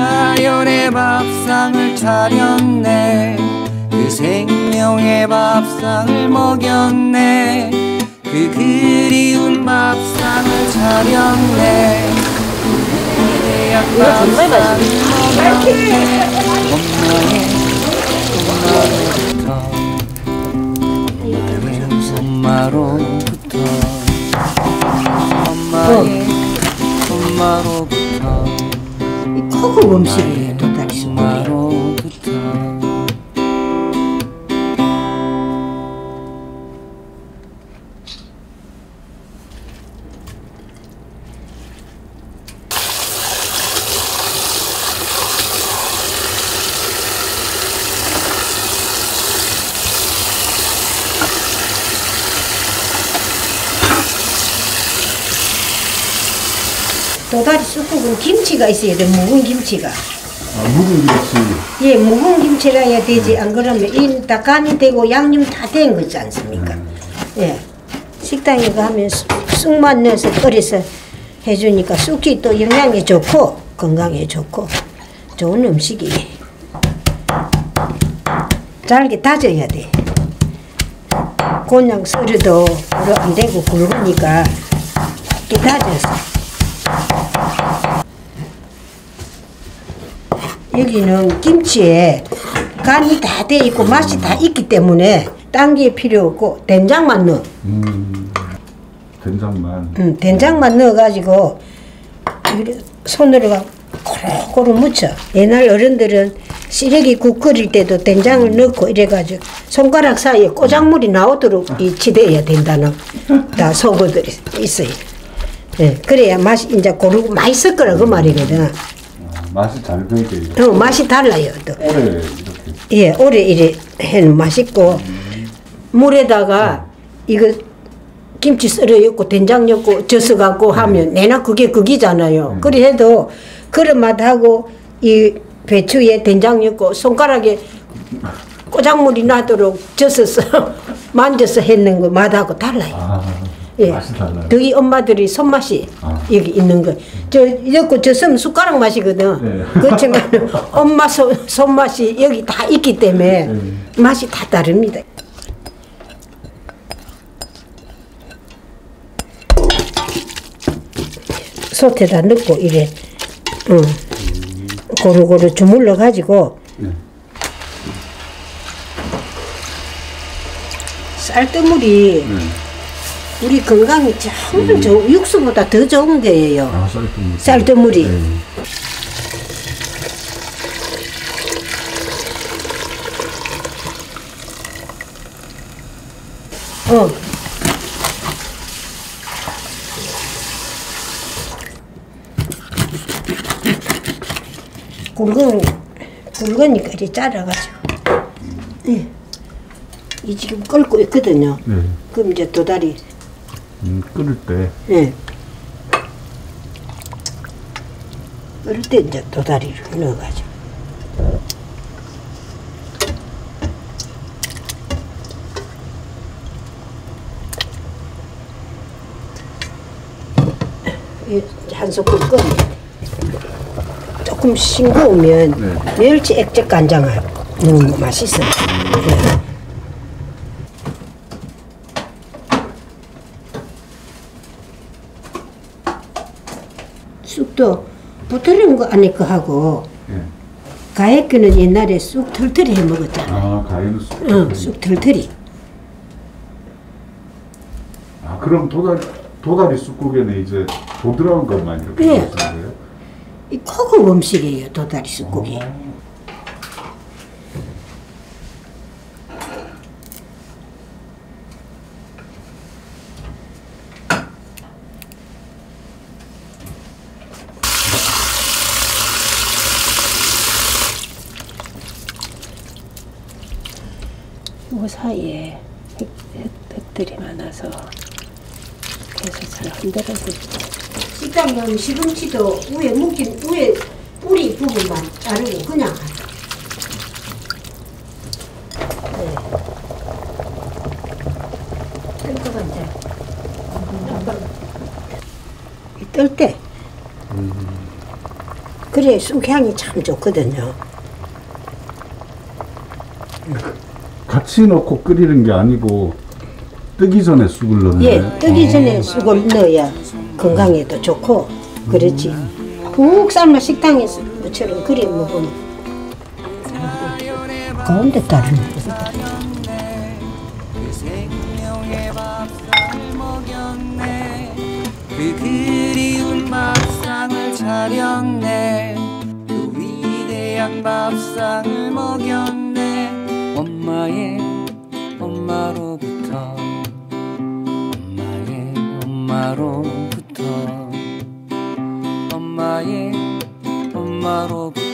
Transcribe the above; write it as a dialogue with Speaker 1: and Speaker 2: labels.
Speaker 1: 자연의 밥상을 차렸네. 그 생명의 밥상을 먹였네. 그 그리운 밥상을 차렸네. 그대의 밥상을 먹였네. 엄마로부터 엄마로부터
Speaker 2: 이 고급 음식이에요. 도다리
Speaker 1: 엄마로부터
Speaker 2: 도다리 쑥국은 김치가 있어야 돼. 묵은 김치가.
Speaker 3: 아, 묵은 김치.
Speaker 2: 예, 묵은 김치라 해야 되지. 안 그러면 이 다 간이 되고 양념 다 된 거지 않습니까? 예. 식당에 가면 쑥만 넣어서 끓여서 해주니까 쑥이 또 영양에 좋고 건강에 좋고 좋은 음식이에요. 잘게 다져야 돼. 그냥 썰어도 안 되고 굵으니까 이렇게 다져서. 여기는 김치에 간이 다 돼 있고 맛이 다 있기 때문에 딴 게 필요 없고 된장만 넣어.
Speaker 3: 된장만.
Speaker 2: 된장만 넣어가지고 손으로 고루고루 묻혀. 옛날 어른들은 시래기국 끓일 때도 된장을 넣고 이래가지고 손가락 사이에 꼬작물이 나오도록 이 치대야 된다는 다 속어들이 있어요. 예, 그래야 맛이 이제 고루 맛있을 거라 그 말이거든.
Speaker 3: 맛이 잘 배게.
Speaker 2: 맛이 달라요. 또.
Speaker 3: 오래 이렇게.
Speaker 2: 예, 오래 이래 해는 맛있고 물에다가 이거 김치 썰어 넣고 된장 넣고 젖어 갖고 하면 내나 그게 극이잖아요. 그래 해도 그런 맛하고 이 배추에 된장 넣고 손가락에 꼬작물이 나도록 젖어서 만져서 했는 거 맛하고 달라요. 예.
Speaker 3: 맛이 달라요.
Speaker 2: 저희 엄마들이 손맛이 여기 있는 거. 저 넣고 젖으면 숟가락 맛이거든.
Speaker 3: 네.
Speaker 2: 그렇지만 엄마 손맛이 여기 다 있기 때문에 맛이 다 다릅니다. 솥에다 넣고 이래 고루고루 주물러 가지고 쌀뜨물이 우리 건강이 정말 육수보다 더 좋은 거예요.
Speaker 3: 아,
Speaker 2: 쌀뜨물이. 굵으니까 이렇게 잘라가지고. 예. 이 지금 끓고 있거든요.
Speaker 3: 네.
Speaker 2: 그럼 이제 도다리.
Speaker 3: 끓을 때.
Speaker 2: 예. 끓을 때 이제 도다리를 넣어가지고. 한 소끔 끓여야 돼. 조금 싱거우면 멸치 액젓 간장을 넣으면 맛있어요. 쑥도 부드러운 거 안에 거 하고 가액교는 옛날에 쑥 털털이 해 먹었잖아.
Speaker 3: 아, 가위는 쑥.
Speaker 2: 응, 쑥 털털이.
Speaker 3: 아, 그럼 도다리 쑥국에는 이제 부드러운 것만 이렇게 넣는 거예요?
Speaker 2: 이 고급 음식이에요, 도다리 쑥국이. 그 사이에 흙들이 많아서 그래서 잘 흔들어서 식당에 가면 시금치도 위에 묶인 위에 뿌리 부분만 자르고 그냥 하죠. 뜰거가 이제 뜰 때 그래 그래 쑥향이 참 좋거든요.
Speaker 3: 같이 넣고 끓이는 게 아니고 뜨기 전에 쑥을 넣는
Speaker 2: 예,
Speaker 3: 거예요?
Speaker 2: 뜨기 전에 쑥을 넣어야 건강에도 좋고 그렇지. 푹 삶아 식당에서 처럼 그려 먹으면 가운데 따르는 거.
Speaker 1: 그 생명의 밥상을 먹였네 그 그리운 밥상을 차렸네 그 위대한 밥상을 먹였네 엄마의 엄마로부터 엄마의 엄마로부터 엄마의 엄마로부터